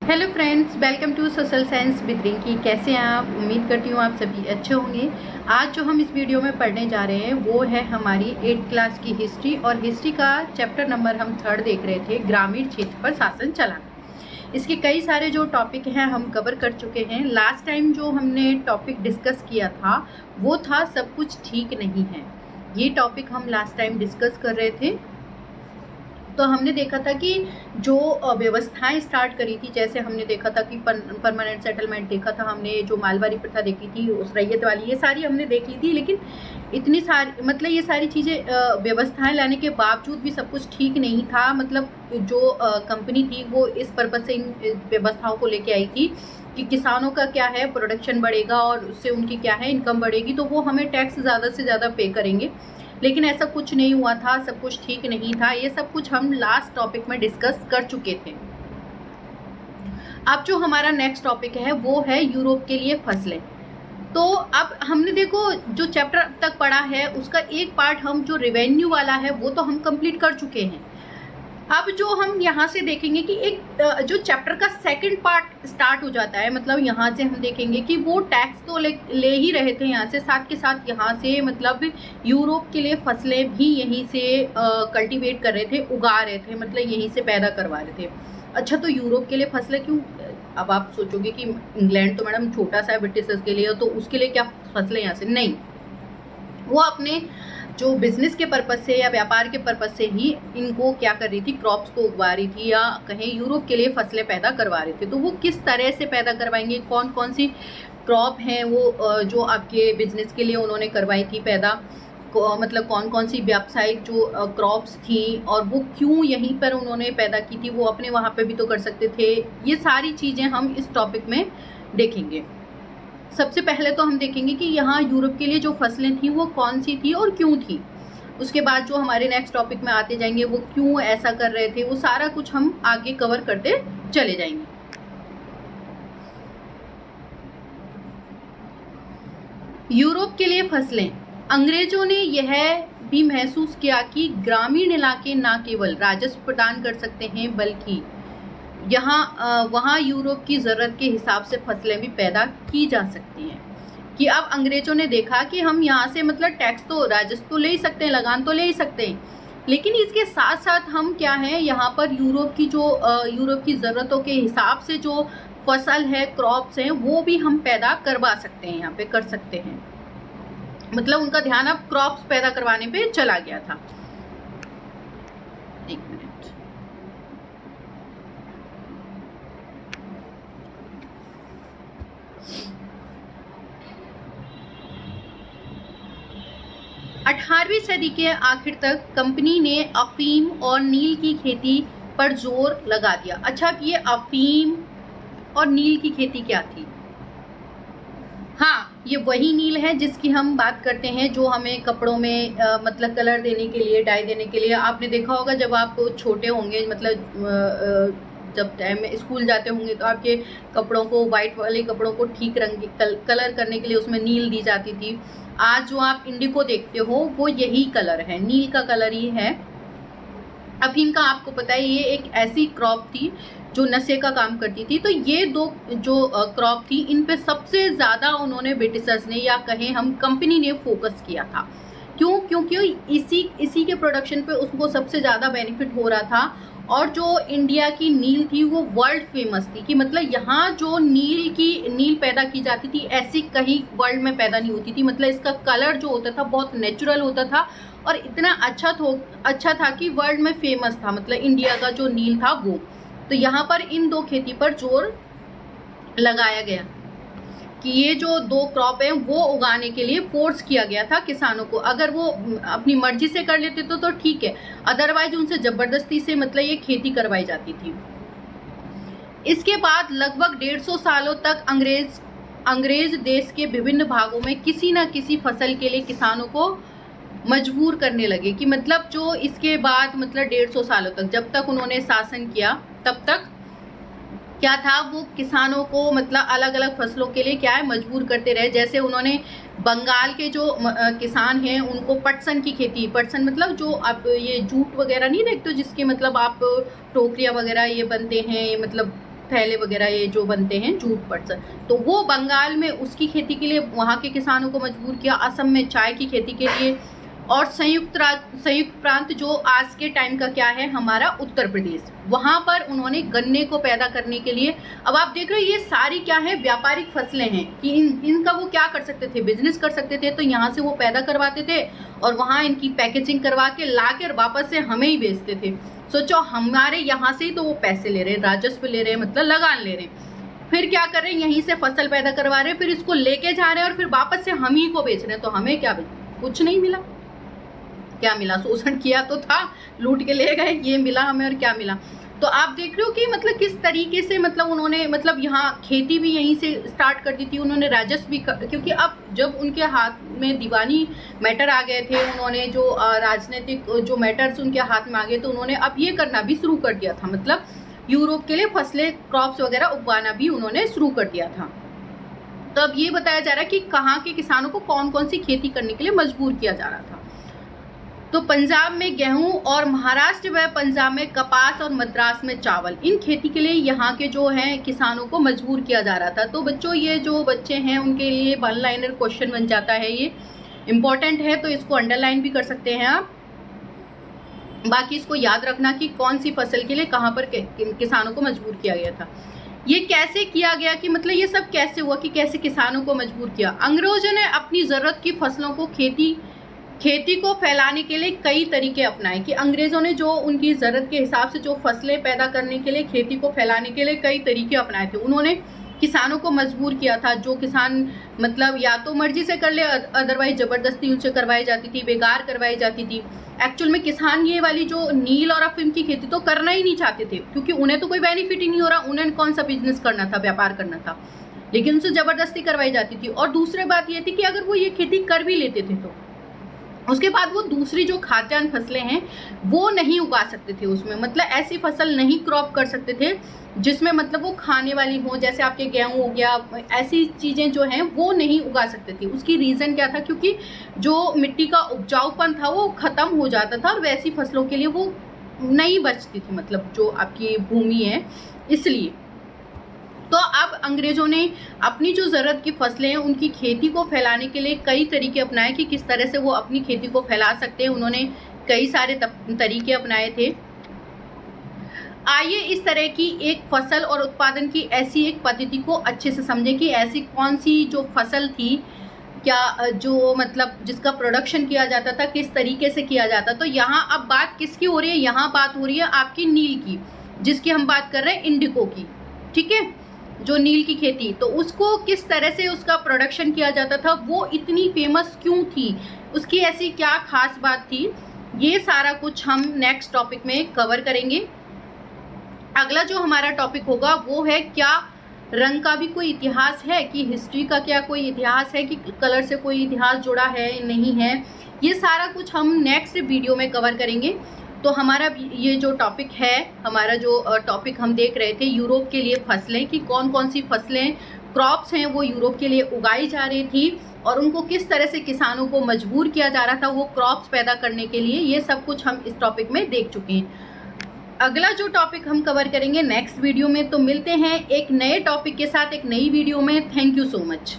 Hello friends, welcome to social science with Rinki. कैसे हैं आप? उम्मीद करती हूँ आप सभी अच्छे होंगे। आज जो हम इस वीडियो में पढ़ने जा रहे हैं वो है हमारी 8th क्लास की हिस्ट्री, और हिस्ट्री का चैप्टर नंबर हम 3rd देख रहे थे, ग्रामीण क्षेत्र पर शासन चलाना। इसके कई सारे जो टॉपिक हैं हम कवर कर चुके हैं। लास्ट टाइम जो हमने टॉपिक डिस्कस किया था वो था सब कुछ ठीक नहीं है। ये टॉपिक हम लास्ट टाइम डिस्कस कर रहे थे। तो हमने देखा था कि जो व्यवस्थाएं स्टार्ट करी थी, जैसे हमने देखा था कि परमानेंट सेटलमेंट देखा था हमने, जो मालवारी प्रथा देखी थी, उस रैयत वाली, ये सारी हमने देख ली थी। लेकिन इतनी सारी मतलब ये सारी चीज़ें व्यवस्थाएं लाने के बावजूद भी सब कुछ ठीक नहीं था। मतलब जो कंपनी थी वो इस पर्पज़ से इन व्यवस्थाओं को लेके आई थी कि किसानों का क्या है, प्रोडक्शन बढ़ेगा और उससे उनकी क्या है, इनकम बढ़ेगी, तो वो हमें टैक्स ज़्यादा से ज़्यादा पे करेंगे। लेकिन ऐसा कुछ नहीं हुआ था, सब कुछ ठीक नहीं था। ये सब कुछ हम लास्ट टॉपिक में डिस्कस कर चुके थे। अब जो हमारा नेक्स्ट टॉपिक है वो है यूरोप के लिए फसलें। तो अब हमने देखो जो चैप्टर तक पढ़ा है उसका एक पार्ट हम जो रेवेन्यू वाला है वो तो हम कंप्लीट कर चुके हैं। अब जो हम यहाँ से देखेंगे कि एक जो चैप्टर का सेकंड पार्ट स्टार्ट हो जाता है। मतलब यहाँ से हम देखेंगे कि वो टैक्स तो ले ही रहे थे यहाँ से, साथ के साथ यहाँ से मतलब यूरोप के लिए फसलें भी यहीं से कल्टीवेट कर रहे थे, उगा रहे थे, मतलब यहीं से पैदा करवा रहे थे। अच्छा, तो यूरोप के लिए फसलें क्यों? अब आप सोचोगे कि इंग्लैंड तो मैडम छोटा सा है ब्रिटिशर्स के लिए, तो उसके लिए क्या फसलें यहाँ से? नहीं, वो अपने जो बिजनेस के पर्पज से या व्यापार के पर्पज से ही इनको क्या कर रही थी, क्रॉप्स को उगवा रही थी, या कहें यूरोप के लिए फसलें पैदा करवा रहे थे। तो वो किस तरह से पैदा करवाएंगे, कौन कौन सी क्रॉप हैं वो जो आपके बिजनेस के लिए उन्होंने करवाई थी पैदा, मतलब कौन कौन सी व्यावसायिक जो क्रॉप्स थी, और वो क्यों यहीं पर उन्होंने पैदा की थी, वो अपने वहाँ पे भी तो कर सकते थे। ये सारी चीज़ें हम इस टॉपिक में देखेंगे। सबसे पहले तो हम देखेंगे कि यहाँ यूरोप के लिए जो फसलें थी वो कौन सी थी और क्यों थी। उसके बाद जो हमारे नेक्स्ट टॉपिक में आते जाएंगे वो क्यों ऐसा कर रहे थे, वो सारा कुछ हम आगे कवर करते चले जाएंगे। यूरोप के लिए फसलें। अंग्रेजों ने यह भी महसूस किया कि ग्रामीण इलाके न केवल राजस्व प्रदान कर सकते हैं बल्कि वहाँ यूरोप की ज़रूरत के हिसाब से फसलें भी पैदा की जा सकती हैं। कि अब अंग्रेजों ने देखा कि हम यहाँ से मतलब टैक्स तो, राजस्व तो ले ही सकते हैं, लगान तो ले ही सकते हैं, लेकिन इसके साथ साथ हम क्या है, यहाँ पर यूरोप की ज़रूरतों के हिसाब से जो फसल है, क्रॉप्स हैं, वो भी हम पैदा करवा सकते हैं, यहाँ पे कर सकते हैं। मतलब उनका ध्यान अब क्रॉप्स पैदा करवाने पे चला गया था। एक मिनट। 18वीं सदी के आखिर तक कंपनी ने अफीम और नील की खेती पर जोर लगा दिया। अच्छा, ये अफीम और नील की खेती क्या थी? हाँ, ये वही नील है जिसकी हम बात करते हैं, जो हमें कपड़ों में मतलब कलर देने के लिए, डाई देने के लिए। आपने देखा होगा जब आप छोटे होंगे, मतलब जब टाइम में स्कूल जाते होंगे, तो आपके कपड़ों को, वाइट वाले कपड़ों को ठीक रंग कलर करने के लिए उसमें नील दी जाती थी। आज जो आप इंडिको देखते हो वो यही कलर है, नील का कलर ही है। अफीम का आपको पता है ये एक ऐसी क्रॉप थी जो नशे का काम करती थी। तो ये दो जो क्रॉप थी, इन पे सबसे ज़्यादा उन्होंने ब्रिटिशर्स ने, या कहें हम कंपनी ने, फोकस किया था। क्यों? क्योंकि इसी के प्रोडक्शन पे उसको सबसे ज़्यादा बेनिफिट हो रहा था। और जो इंडिया की नील थी वो वर्ल्ड फेमस थी, कि मतलब यहाँ जो नील पैदा की जाती थी ऐसी कहीं वर्ल्ड में पैदा नहीं होती थी। मतलब इसका कलर जो होता था बहुत नेचुरल होता था और इतना अच्छा था कि वर्ल्ड में फेमस था, मतलब इंडिया का जो नील था वो। तो यहाँ पर इन दो खेती पर जोर लगाया गया कि ये जो दो क्रॉप हैं वो उगाने के लिए फोर्स किया गया था किसानों को। अगर वो अपनी मर्जी से कर लेते तो ठीक है, अदरवाइज उनसे जबरदस्ती से मतलब ये खेती करवाई जाती थी। इसके बाद लगभग 150 सालों तक अंग्रेज देश के विभिन्न भागों में किसी न किसी फसल के लिए किसानों को मजबूर करने लगे। कि मतलब जो इसके बाद मतलब 150 सालों तक, जब तक उन्होंने शासन किया, तब तक क्या था, वो किसानों को मतलब अलग अलग फसलों के लिए क्या है, मजबूर करते रहे। जैसे उन्होंने बंगाल के जो किसान हैं उनको पटसन की खेती, पटसन मतलब जो आप ये जूट वगैरह नहीं देखते हो, जिसके मतलब आप टोकरियाँ वगैरह ये बनते हैं, ये मतलब थैले वगैरह ये जो बनते हैं जूट पर्स, तो वो बंगाल में उसकी खेती के लिए वहाँ के किसानों को मजबूर किया, असम में चाय की खेती के लिए, और संयुक्त प्रांत जो आज के टाइम का क्या है हमारा उत्तर प्रदेश, वहाँ पर उन्होंने गन्ने को पैदा करने के लिए, अब आप देख रहे हो ये सारी क्या है व्यापारिक फसलें हैं कि इनका वो क्या कर सकते थे, बिजनेस कर सकते थे, तो यहाँ से वो पैदा करवाते थे और वहाँ इनकी पैकेजिंग करवा के ला कर वापस से हमें ही बेचते थे। सोचो हमारे यहाँ से ही तो वो पैसे ले रहे हैं, राजस्व ले रहे हैं, मतलब लगान ले रहे हैं, फिर क्या कर रहे हैं यहीं से फसल पैदा करवा रहे हैं, फिर इसको लेके जा रहे हैं और फिर वापस से हम ही को बेच रहे हैं, तो हमें क्या कुछ नहीं मिला। क्या मिला, शोषण किया तो था, लूट के ले गए, ये मिला हमें और क्या मिला। तो आप देख रहे हो कि मतलब किस तरीके से मतलब उन्होंने मतलब यहाँ खेती भी यहीं से स्टार्ट कर दी थी, उन्होंने राजस्व भी क्योंकि अब जब उनके हाथ में दीवानी मैटर आ गए थे, उन्होंने जो राजनीतिक जो मैटर्स उनके हाथ में आ गए तो उन्होंने अब ये करना भी शुरू कर दिया था, मतलब यूरोप के लिए फसलें क्रॉप्स वगैरह उगाना भी उन्होंने शुरू कर दिया था। तो अब ये बताया जा रहा है कि कहाँ के किसानों को कौन कौन सी खेती करने के लिए मजबूर किया जा रहा था। तो पंजाब में गेहूं और महाराष्ट्र व पंजाब में कपास और मद्रास में चावल, इन खेती के लिए यहाँ के जो हैं किसानों को मजबूर किया जा रहा था। तो बच्चों ये जो बच्चे हैं उनके लिए वन लाइनर क्वेश्चन बन जाता है, ये इम्पॉर्टेंट है, तो इसको अंडरलाइन भी कर सकते हैं आप। बाकी इसको याद रखना कि कौन सी फसल के लिए कहाँ पर किसानों को मजबूर किया गया था, ये कैसे किया गया, कि मतलब ये सब कैसे हुआ कि कैसे किसानों को मजबूर किया। अंग्रेजों ने अपनी ज़रूरत की फसलों को खेती को फैलाने के लिए कई तरीके अपनाए, कि अंग्रेज़ों ने जो उनकी ज़रूरत के हिसाब से जो फसलें पैदा करने के लिए खेती को फैलाने के लिए कई तरीके अपनाए थे। उन्होंने किसानों को मजबूर किया था, जो किसान मतलब या तो मर्जी से कर ले, अदरवाइज ज़बरदस्ती उनसे करवाई जाती थी, बेकार करवाई जाती थी। एक्चुअल में किसान ये वाली जो नील और अफीम की खेती तो करना ही नहीं चाहते थे, क्योंकि उन्हें तो कोई बेनिफिट ही नहीं हो रहा, उन्हें कौन सा बिजनेस करना था, व्यापार करना था, लेकिन उनसे ज़बरदस्ती करवाई जाती थी। और दूसरी बात ये थी कि अगर वो ये खेती कर भी लेते थे तो उसके बाद वो दूसरी जो खाद्यान्न फसलें हैं वो नहीं उगा सकते थे उसमें, मतलब ऐसी फसल नहीं क्रॉप कर सकते थे जिसमें मतलब वो खाने वाली हो, जैसे आपके गेहूं हो गया, ऐसी चीज़ें जो हैं वो नहीं उगा सकते थे। उसकी रीज़न क्या था, क्योंकि जो मिट्टी का उपजाऊपन था वो ख़त्म हो जाता था और वैसी फसलों के लिए वो नहीं बचती थी, मतलब जो आपकी भूमि है, इसलिए। तो अब अंग्रेज़ों ने अपनी जो ज़रूरत की फसलें हैं उनकी खेती को फैलाने के लिए कई तरीके अपनाए कि किस तरह से वो अपनी खेती को फैला सकते हैं, उन्होंने कई सारे तरीके अपनाए थे। आइए इस तरह की एक फसल और उत्पादन की ऐसी एक पद्धति को अच्छे से समझें कि ऐसी कौन सी जो फसल थी, क्या जो मतलब जिसका प्रोडक्शन किया जाता था, किस तरीके से किया जाता। तो यहाँ अब बात किसकी हो रही है, यहाँ बात हो रही है आपकी नील की, जिसकी हम बात कर रहे हैं इंडिको की, ठीक है, जो नील की खेती, तो उसको किस तरह से उसका प्रोडक्शन किया जाता था, वो इतनी फेमस क्यों थी, उसकी ऐसी क्या खास बात थी, ये सारा कुछ हम नेक्स्ट टॉपिक में कवर करेंगे। अगला जो हमारा टॉपिक होगा वो है क्या रंग का भी कोई इतिहास है, कि हिस्ट्री का क्या कोई इतिहास है, कि कलर से कोई इतिहास जुड़ा है नहीं है, ये सारा कुछ हम नेक्स्ट वीडियो में कवर करेंगे। तो हमारा ये जो टॉपिक है, हमारा जो टॉपिक हम देख रहे थे यूरोप के लिए फसलें, कि कौन कौन सी फसलें क्रॉप्स हैं वो यूरोप के लिए उगाई जा रही थी और उनको किस तरह से किसानों को मजबूर किया जा रहा था वो क्रॉप्स पैदा करने के लिए, ये सब कुछ हम इस टॉपिक में देख चुके हैं। अगला जो टॉपिक हम कवर करेंगे नेक्स्ट वीडियो में, तो मिलते हैं एक नए टॉपिक के साथ एक नई वीडियो में। Thank you so much.